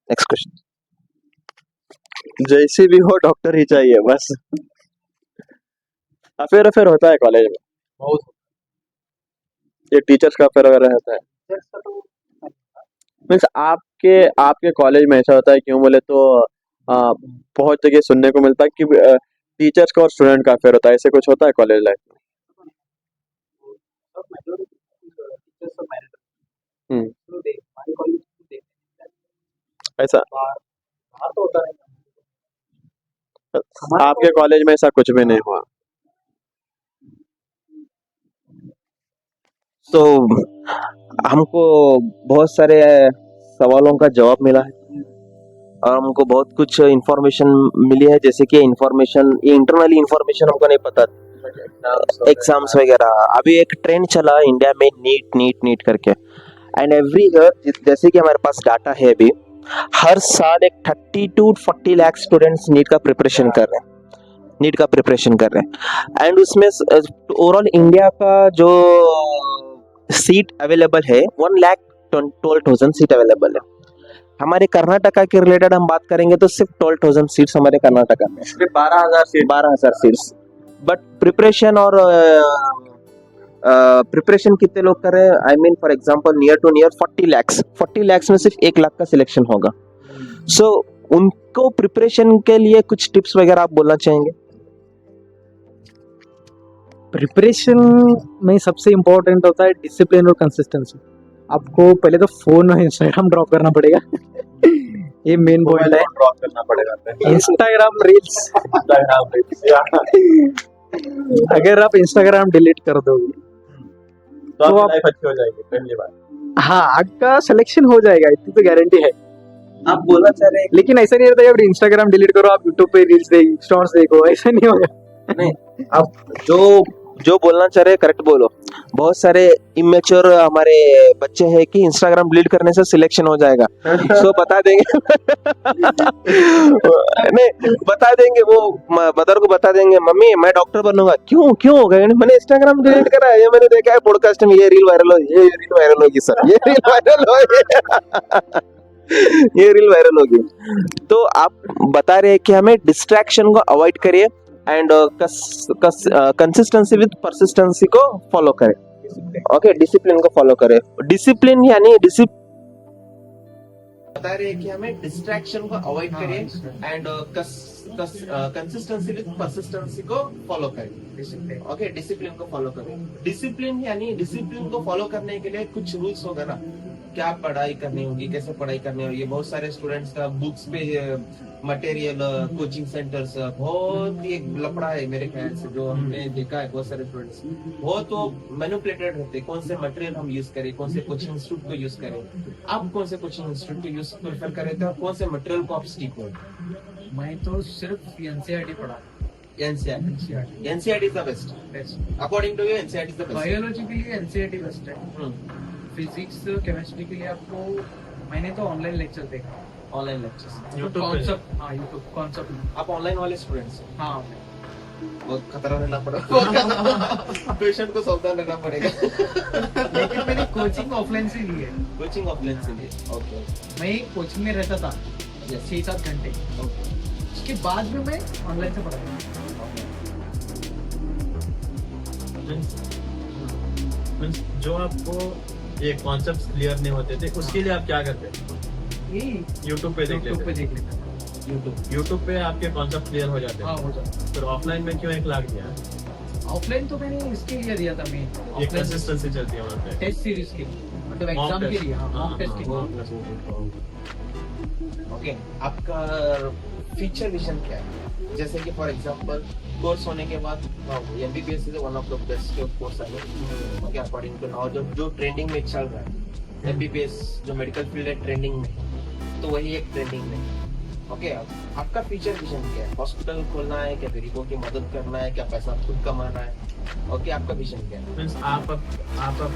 Next question. जैसे भी हो डॉक्टर ही चाहिए बस। अफेयर होता है कॉलेज में, बहुत ये टीचर्स का अफेयर वगैरह रहता है। अच्छा तो मीन्स आपके कॉलेज में ऐसा होता है, क्यों बोले तो बहुत जगह सुनने को मिलता है कि टीचर्स का और स्टूडेंट का अफेयर होता है, ऐसे कुछ होता है कॉलेज लाइफ में? सब मेजॉरिटी टीचर्स सब मैरिड हम्म, तो देख हमारे कॉलेज में देख ऐसा बाहर तो होता नहीं। आपके कॉलेज में ऐसा कुछ भी नहीं हुआ? तो हमको बहुत सारे सवालों का जवाब मिला है। और हमको बहुत कुछ इंफॉर्मेशन मिली है, जैसे कि इंफॉर्मेशन, ये इंटरनली इंफॉर्मेशन हमको नहीं पता, एग्जाम्स वगैरह। अभी एक ट्रेंड चला इंडिया में, नीट नीट नीट करके, एंड एवरी ईयर जैसे कि हमारे पास डाटा है अभी, हर साल एक 30 to 40 लाख स्टूडेंट्स नीट का प्रिपरेशन कर रहे हैं, नीट का प्रिपरेशन कर रहे हैं। एंड उसमें ओवरऑल इंडिया का जो सीट अवेलेबल है 1,12,000 सीट अवेलेबल है। हमारे कर्नाटका के रिलेटेड हम बात करेंगे तो सिर्फ 12,000 सीट्स हमारे कर्नाटका में, सिर्फ 12,000 सीट। 12,000 सीट्स। बट प्रिपरेशन और प्रिपरेशन कितने लोग कर रहे हैं? I mean for example near to near 40 lakh में सिर्फ 1 लाख का सिलेक्शन होगा। सो उनको प्रिपरेशन के लिए कुछ टिप्स वगैरह आप बोलना चाहेंगे? प्रिपरेशन में सबसे इम्पोर्टेंट होता है डिसिप्लिन और कंसिस्टेंसी। आपको पहले तो फोन और इंस्टाग्राम ड्रॉप करना पड़ेगा ये मेन पॉइंट है। ड्रॉप करना पड़ेगा इंस्टाग्राम रील्स अगर आप इंस्टाग्राम डिलीट कर दोगे तो तो आपकी आप- लाइफ अच्छी हो जाएगी पहली बार। हाँ, आपका सिलेक्शन हो जाएगा, इतनी तो गारंटी है। आप बोलना चाह रहे लेकिन ऐसा नहीं रहता है आप इंस्टाग्राम डिलीट करो आप यूट्यूब पे रील्स देखो, शॉर्ट्स देखो, ऐसा नहीं होगा। हैं, आप जो बोलना चाह रहे हैं करेक्ट बोलो। बहुत सारे इमेच्योर हमारे बच्चे हैं कि इंस्टाग्राम डिलीट करने से सिलेक्शन हो जाएगा, सो बता देंगे नहीं बता देंगे, वो मदर को बता देंगे, मम्मी मैं डॉक्टर बनूंगा। क्यों हो गया? मैंने इंस्टाग्राम डिलीट करा है, ये मैंने देखा है पॉडकास्ट में, ये रील वायरल होगी सर, ये रील वायरल होगी ये रील वायरल होगी। तो आप बता रहे हैं कि हमें डिस्ट्रैक्शन को अवॉइड करिए एंड कंसिस्टेंसी विद परसिस्टेंसी को फॉलो करें। ओके, डिसिप्लिन को फॉलो करें। डिसिप्लिन यानी बता रहे हैं कि हमें डिस्ट्रैक्शन को अवॉइड करिए एंड कंसिस्टेंसी विद परसिस्टेंसी को फॉलो करें। ओके, डिसिप्लिन को फॉलो करें। डिसिप्लिन यानी डिसिप्लिन को फॉलो करने के लिए कुछ रूल्स होगा ना, क्या पढ़ाई करनी होगी, कैसे पढ़ाई करनी होगी। बहुत सारे स्टूडेंट्स का बुक्स पे मटेरियल, कोचिंग सेंटर्स, बहुत ही एक लफड़ा है मेरे ख्याल से, जो हमने देखा है बहुत सारे स्टूडेंट्स बहुत तो मैनिपुलेटेड होते हैं। कौन से मटेरियल हम यूज करें, कौन से कोचिंग इंस्टीट्यूट को यूज करें, आप कौन से कोचिंग इंस्टीट्यूट को यूज प्रेफर करें थे, और कौन से मटेरियल को आप स्टिक हो? मैं तो सिर्फ एनसीईआरटी पढ़ा। NCERT is the best according to you. NCERT is the best. Biology के लिए एनसीईआरटी बेस्ट है। फिजिक्स केमिस्ट्री के लिए आपको मैंने तो ऑनलाइन लेक्चर देखा, ऑनलाइन लेक्चर्स, YouTube पे। कॉन्सेप्ट। हाँ, यूट्यूब कॉन्सेप्ट। आप ऑनलाइन वाले स्टूडेंट्स हैं, हाँ, बहुत खतरा रहना पड़ेगा पेशेंट को सावधान रहना पड़ेगा लेकिन मैंने कोचिंग ऑफलाइन से ली है। कोचिंग ऑफलाइन से लिए। ओके मैं एक कोचिंग में रहता था 6-7 घंटे, ओके उसके बाद में मैं ऑनलाइन से पढ़ा। जो आपको ये कॉन्सेप्ट्स क्लियर नहीं होते थे उसके लिए आप क्या करते थे? यही यूट्यूब पे देख यूट्यूब पे लेते देख लेता था। यूट्यूब पे आपके कॉन्सेप्ट क्लियर हो जाते हाँ, हैं। हो जाता। फिर ऑफलाइन में क्यों 1 लाख दिया? ऑफलाइन तो मैंने इसके लिए दिया था, मैं ये कंसिस्टेंसी चलती है वहाँ पे। टेस्ट सीरीज के लिए, मतलब Mock एग्जाम के test। लिए। हाँ, मॉक टेस्ट के हाँ, लिए। ओके, आपका फ्यूचर विजन क्या है? जैसे कि फॉर एग्जांपल कोर्स होने के बाद MBBS is one of the best course है। ओके, अकॉर्डिंग टू नाउ जो ट्रेंडिंग में चल रहा है एमबीबीएस, जो मेडिकल फील्ड है ट्रेंडिंग में, तो वही एक ट्रेंडिंग में। ओके, आपका फ्यूचर विजन क्या है? हॉस्पिटल खोलना है क्या, गरीबों की मदद करना है क्या, पैसा खुद कमाना है? ओके, आपका विजन क्या है? मीन्स आप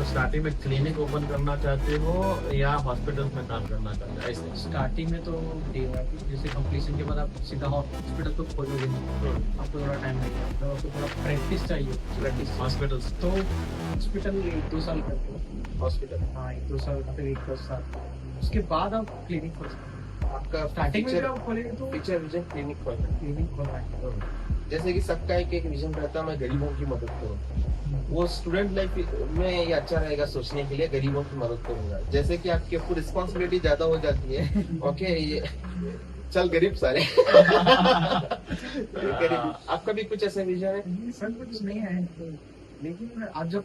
स्टार्टिंग में क्लिनिक ओपन करना चाहते हो या हॉस्पिटल में काम करना चाहते हो? ऐसे स्टार्टिंग में तो जैसे कंप्लीशन के बाद आप सीधा हॉस्पिटल तो खोलोगे नहीं, आपको थोड़ा टाइम लगेगा, तो आपको थोड़ा प्रैक्टिस चाहिए। प्रैक्टिस हॉस्पिटल्स तो हॉस्पिटल 1-2 साल करते हो। हॉस्पिटल। हाँ, 1-2 साल, फिर 1-10 साल, उसके बाद आप क्लिनिक खोल सकते आपका स्टार्टिंग में जब आप खोलेंगे तो फ्यूचर विजन क्लिनिक खोलना है। क्लिनिक खोलना है। जैसे कि सबका एक विजन रहता है, मैं गरीबों की मदद करूँ। वो स्टूडेंट लाइफ में ये अच्छा रहेगा सोचने के लिए, गरीबों की मदद करूंगा। जैसे कि आपके ऊपर रिस्पॉन्सिबिलिटी ज्यादा हो जाती है। ओके, ये चल गरीब सारे गरीब। आपका भी कुछ ऐसा विजन है? ये सब कुछ नहीं है, लेकिन आप जब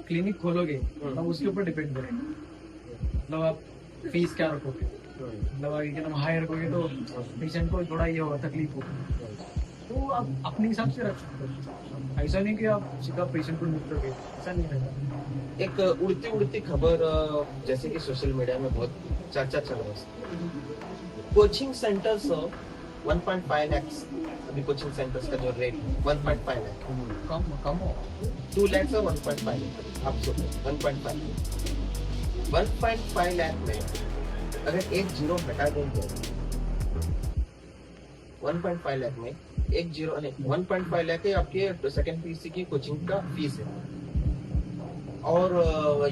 क्लिनिक खोलोगे तब उसके ऊपर डिपेंड करेगा। मतलब आप फीस क्या रखोगे, मतलब अगर एकदम हाई रखोगे तो पेशेंट को थोड़ा ये होगा, तकलीफ होगी, तो आप अपने हिसाब से रख सकते हो। ऐसा नहीं कि आप सीधा पेशेंट को निपट दोगे, ऐसा नहीं रहता। एक उड़ती उड़ती खबर, जैसे कि सोशल मीडिया में बहुत चर्चा चल रहा है, कोचिंग सेंटर्स 1.5 lakhs अभी कोचिंग सेंटर्स का जो रेट 1.5 लाख कम हो 2 lakhs और 1.5 lakh आप सोचो 1.5 लाख में अगर एक जीरो हटा देंगे 1.5 लाख में एक जीरो नहीं 1.5 लाख है आपके सेकेंड पीसी की कोचिंग का फीस है और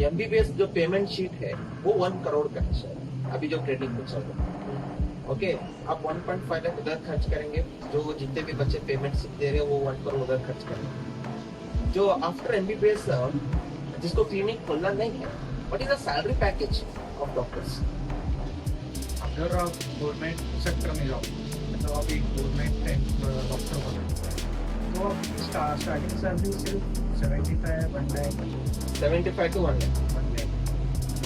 एमबीबीएस जो पेमेंट शीट है वो 1 करोड़ का है अभी जो ट्रेडिंग में चल रहा है ओके आप 1.5 लाख उधर खर्च करेंगे जो जितने भी बच्चे पेमेंट शीट दे रहे हैं वो 1 करोड़ उधर खर्च करेंगे जो आफ्टर एमबीबीएस जिसको क्लिनिक खोलना नहीं है what is the salary package of doctors अगर आप गवर्नमेंट सेक्टर में जाओ मतलब आप एक गवर्नमेंट डॉक्टर बनो तो आप स्टार्टिंग सैलरी सिर्फ 75 1 लाख 75 to 1 lakh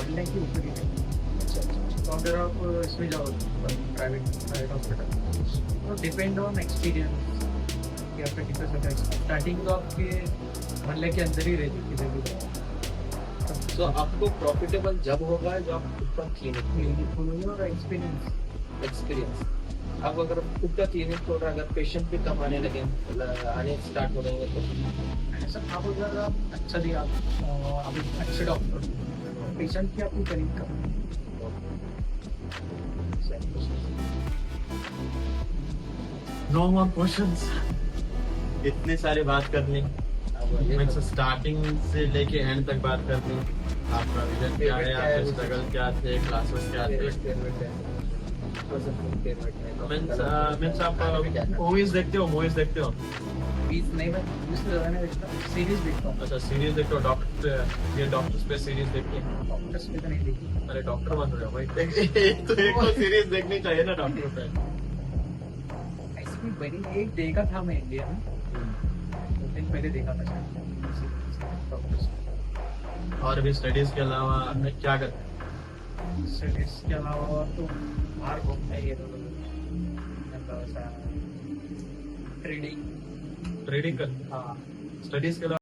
1 लाख की ऊपर ही है तो अगर आप इसमें जाओ प्राइवेट हॉस्पिटल तो डिपेंड ऑन एक्सपीरियंस कि आपका कितना चलता है स्टार्टिंग तो आपके 1 लाख के अंदर ही रहती है किधर भी तो आपको प्रॉफिटेबल जब होगा जब आप खुद का क्लिनिक खोलोगे और एक्सपीरियंस आप अगर खुद का क्लिनिक खोल रहे हैं, अगर पेशेंट भी कम आने लगे आने स्टार्ट हो जाएंगे तो ऐसा आप अगर आप अच्छा दिया आप एक अच्छे डॉक्टर पेशेंट की आपकी करीब का नो मोर क्वेश्चंस इतनी सारी बात कर ली स्टार्टिंग से लेके एंड तक बात कर ली आपका विजन क्या है आपके स्ट्रगल क्या थे क्लासेस क्या थे मीन्स आप मूवीज देखते हो फीस नहीं मैं सीरीज देखता हूँ अच्छा सीरीज देखते हो डॉक्टर ये डॉक्टर्स पे सीरीज देखते हैं डॉक्टर्स पे तो नहीं देखी अरे डॉक्टर बन रहे हो भाई एक तो सीरीज देखनी चाहिए ना डॉक्टर पे ऐसी कोई बनी एक देखा था मैं इंडिया में 2 दिन पहले देखा था शायद डॉक्टर्स और भी स्टडीज के अलावा क्या करते हैं स्टडीज के अलावा तो बाहर घूमना ही है तो ट्रेडिंग ट्रेडिंग करते हैं हाँ स्टडीज के अलावा